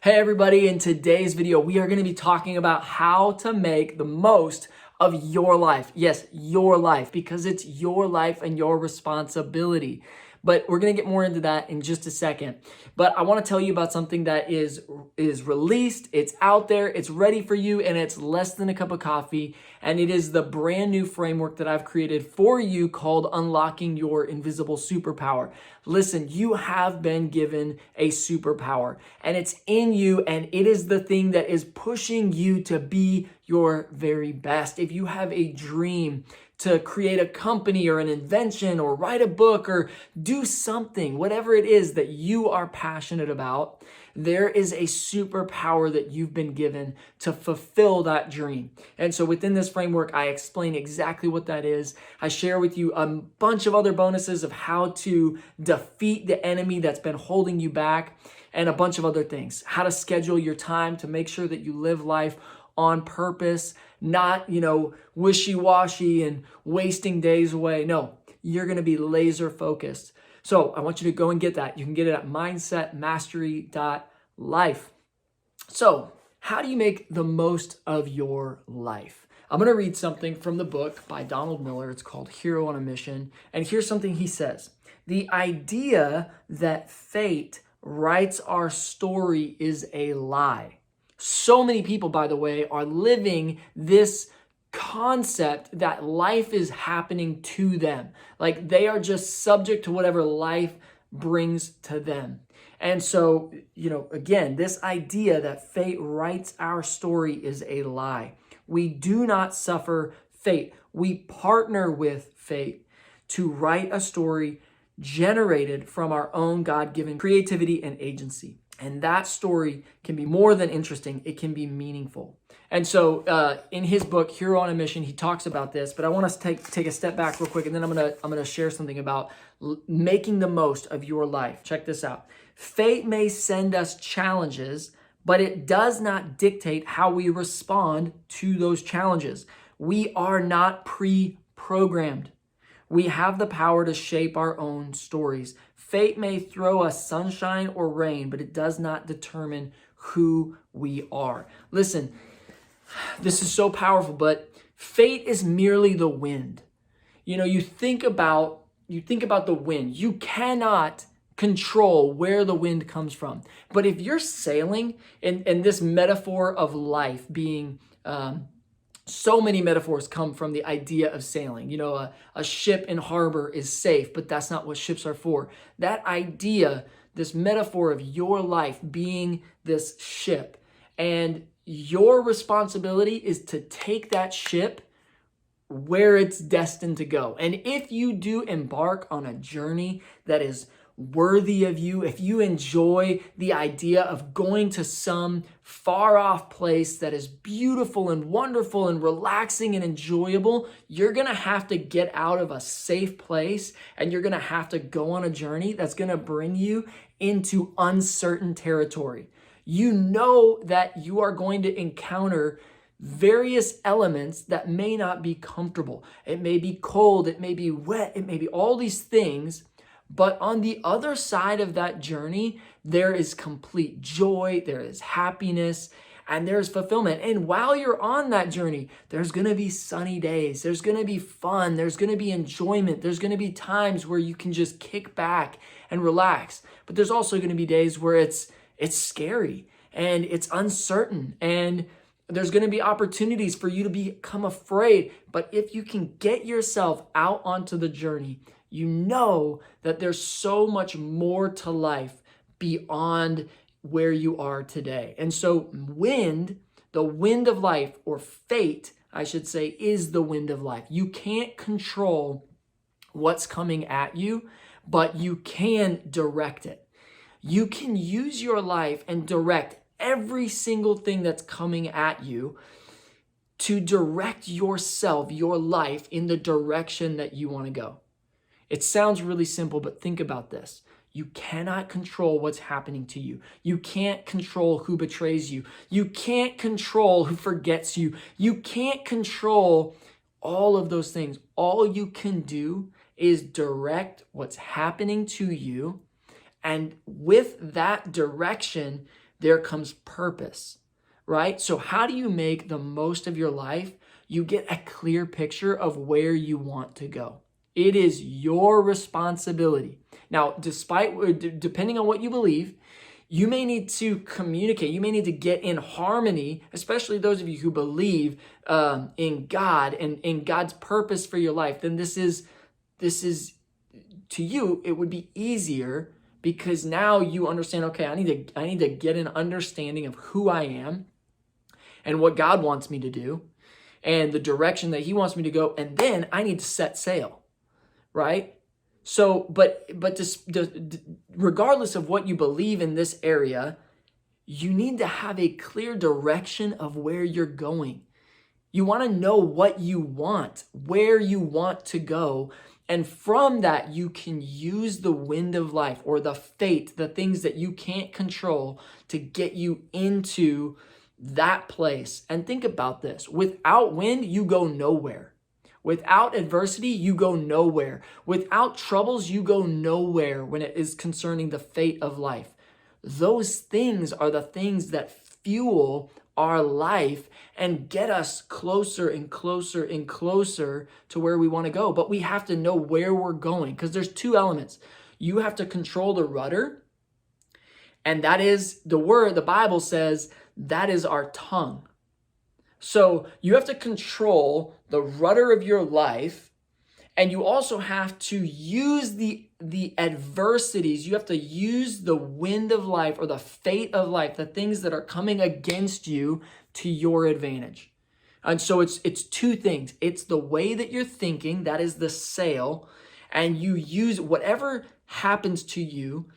Hey everybody, in today's video, we are going to be talking about how to make the most of your life. Yes, your life, because it's your life and your responsibility. But we're going to get more into that in just a second. But I want to tell you about something that is released, it's out there, it's ready for you, and it's less than a cup of coffee. And it is the brand new framework that I've created for you called Unlocking Your Invisible Superpower. Listen, you have been given a superpower, and it's in you, and it is the thing that is pushing you to be your very best. If you have a dream to create a company or an invention or write a book or do something, whatever it is that you are passionate about, there is a superpower that you've been given to fulfill that dream. And so within this framework, I explain exactly what that is. I share with you a bunch of other bonuses of how to defeat the enemy that's been holding you back and a bunch of other things. How to schedule your time to make sure that you live life on purpose, not, wishy-washy and wasting days away. No, you're going to be laser focused. So I want you to go and get that. You can get it at mindsetmastery.life. So how do you make the most of your life? I'm going to read something from the book by Donald Miller. It's called Hero on a Mission. And here's something he says. The idea that fate writes our story is a lie. So many people, by the way, are living this concept that life is happening to them. Like they are just subject to whatever life brings to them. And so, again, this idea that fate writes our story is a lie. We do not suffer fate. We partner with fate to write a story generated from our own God-given creativity and agency. And that story can be more than interesting. It can be meaningful. And so in his book, Hero on a Mission, he talks about this, but I want us to take a step back real quick, and then I'm gonna share something about making the most of your life. Check this out. Fate may send us challenges, but it does not dictate how we respond to those challenges. We are not pre-programmed. We have the power to shape our own stories. Fate may throw us sunshine or rain, but it does not determine who we are. Listen, this is so powerful, but fate is merely the wind. You think about the wind. You cannot control where the wind comes from. But if you're sailing, in this metaphor of life being so many metaphors come from the idea of sailing. A ship in harbor is safe, but that's not what ships are for. That idea, this metaphor of your life being this ship, and your responsibility is to take that ship where it's destined to go. And if you do embark on a journey that is worthy of you, if you enjoy the idea of going to some far off place that is beautiful and wonderful and relaxing and enjoyable, you're going to have to get out of a safe place, and you're going to have to go on a journey that's going to bring you into uncertain territory. You know that you are going to encounter various elements that may not be comfortable. It may be cold, it may be wet, it may be all these things. But on the other side of that journey, there is complete joy, there is happiness, and there's fulfillment. And while you're on that journey, there's going to be sunny days, there's going to be fun, there's going to be enjoyment, there's going to be times where you can just kick back and relax. But there's also going to be days where it's scary and it's uncertain, and there's going to be opportunities for you to become afraid. But if you can get yourself out onto the journey, you know that there's so much more to life beyond where you are today. And so the wind of life, or fate, I should say, is the wind of life. You can't control what's coming at you, but you can direct it. You can use your life and direct every single thing that's coming at you to direct yourself, your life, in the direction that you want to go. It sounds really simple, but think about this. You cannot control what's happening to you. You can't control who betrays you. You can't control who forgets you. You can't control all of those things. All you can do is direct what's happening to you, and with that direction, there comes purpose, right? So how do you make the most of your life? You get a clear picture of where you want to go. It is your responsibility. Now, depending on what you believe, you may need to communicate. You may need to get in harmony, especially those of you who believe in God and in God's purpose for your life. Then this is to you, it would be easier because now you understand, okay, I need to get an understanding of who I am and what God wants me to do and the direction that he wants me to go. And then I need to set sail, right? So, but regardless of what you believe in this area, you need to have a clear direction of where you're going. You want to know what you want, where you want to go. And from that, you can use the wind of life or the fate, the things that you can't control to get you into that place. And think about this. Without wind, you go nowhere. Without adversity, you go nowhere. Without troubles, you go nowhere when it is concerning the fate of life. Those things are the things that fuel our life and get us closer and closer and closer to where we want to go. But we have to know where we're going because there's two elements. You have to control the rudder, and that is the word, the Bible says, that is our tongue. So you have to control the rudder of your life, and you also have to use the adversities. You have to use the wind of life or the fate of life, the things that are coming against you to your advantage. And so it's two things. It's the way that you're thinking, that is the sail, and you use whatever happens to you.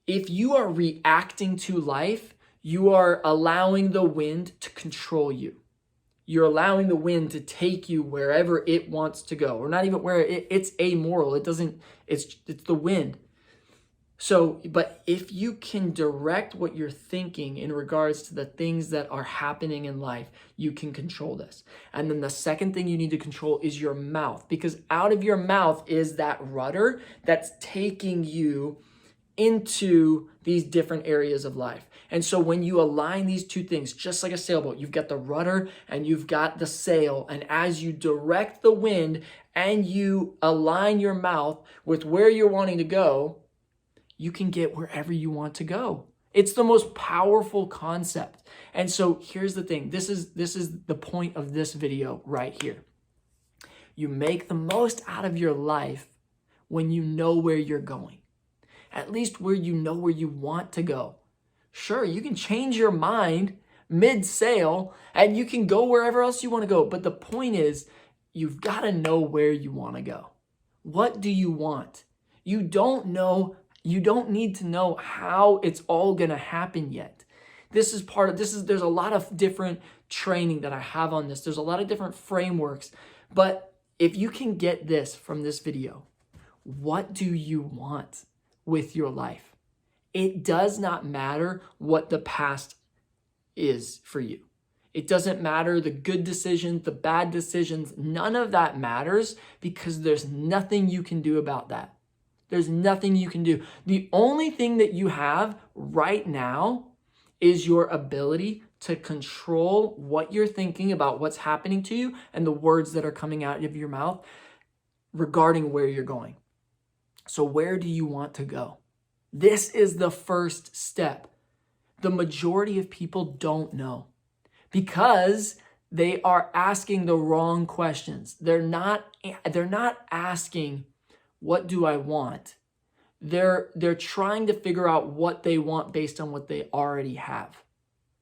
If you are reacting to life, you are allowing the wind to control you. You're allowing the wind to take you wherever it wants to go, or not even where it's amoral. It's the wind. So, but if you can direct what you're thinking in regards to the things that are happening in life, you can control this. And then the second thing you need to control is your mouth, because out of your mouth is that rudder that's taking you into these different areas of life. And so when you align these two things, just like a sailboat, you've got the rudder and you've got the sail. And as you direct the wind and you align your mouth with where you're wanting to go, you can get wherever you want to go. It's the most powerful concept. And so here's the thing. This is the point of this video right here. You make the most out of your life when you know where you're going. At least where you know where you want to go. Sure, you can change your mind mid-sail and you can go wherever else you want to go. But the point is, you've got to know where you want to go. What do you want? You don't need to know how it's all going to happen yet. There's a lot of different training that I have on this. There's a lot of different frameworks. But if you can get this from this video, what do you want with your life? It does not matter what the past is for you. It doesn't matter the good decisions, the bad decisions. None of that matters because there's nothing you can do about that. There's nothing you can do. The only thing that you have right now is your ability to control what you're thinking about what's happening to you and the words that are coming out of your mouth regarding where you're going. So where do you want to go? This is the first step. The majority of people don't know because they are asking the wrong questions. They're not asking, what do I want? They're trying to figure out what they want based on what they already have.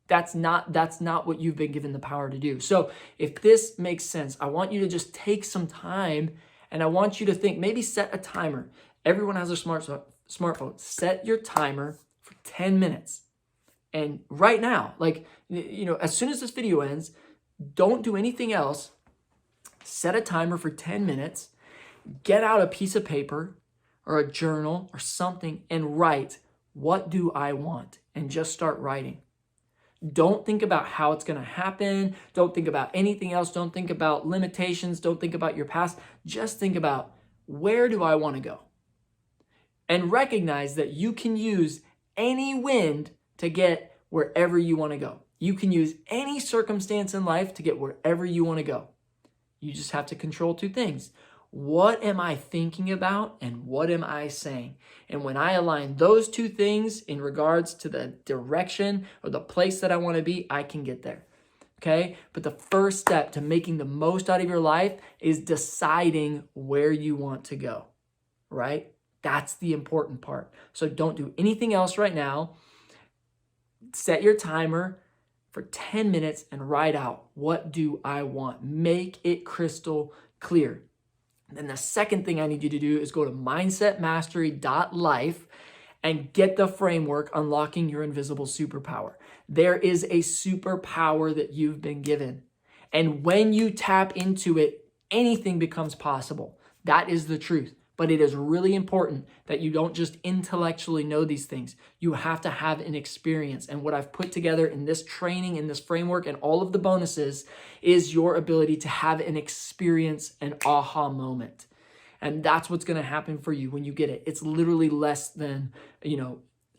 That's not what you've been given the power to do. So if this makes sense, I want you to just take some time and I want you to think, maybe set a timer. Everyone has a smartphone. Set your timer for 10 minutes. And right now, as soon as this video ends, don't do anything else. Set a timer for 10 minutes. Get out a piece of paper or a journal or something and write, what do I want? And just start writing. Don't think about how it's going to happen. Don't think about anything else. Don't think about limitations. Don't think about your past. Just think about, where do I want to go? And recognize that you can use any wind to get wherever you want to go. You can use any circumstance in life to get wherever you want to go. You just have to control two things. What am I thinking about and what am I saying? And when I align those two things in regards to the direction or the place that I want to be, I can get there. Okay? But the first step to making the most out of your life is deciding where you want to go, right? That's the important part. So don't do anything else right now. Set your timer for 10 minutes and write out, what do I want? Make it crystal clear. Then the second thing I need you to do is go to mindsetmastery.life and get the framework, Unlocking Your Invisible Superpower. There is a superpower that you've been given. And when you tap into it, anything becomes possible. That is the truth. But it is really important that you don't just intellectually know these things. You have to have an experience. And what I've put together in this training, in this framework, and all of the bonuses is your ability to have an experience, an aha moment. And that's what's going to happen for you when you get it. It's literally less than,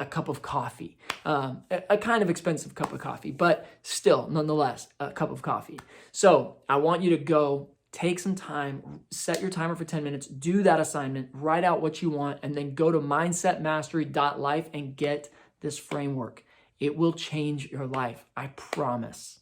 a cup of coffee, a kind of expensive cup of coffee, but still, nonetheless, a cup of coffee. So I want you to go take some time, set your timer for 10 minutes, do that assignment, write out what you want, and then go to mindsetmastery.life and get this framework. It will change your life. I promise.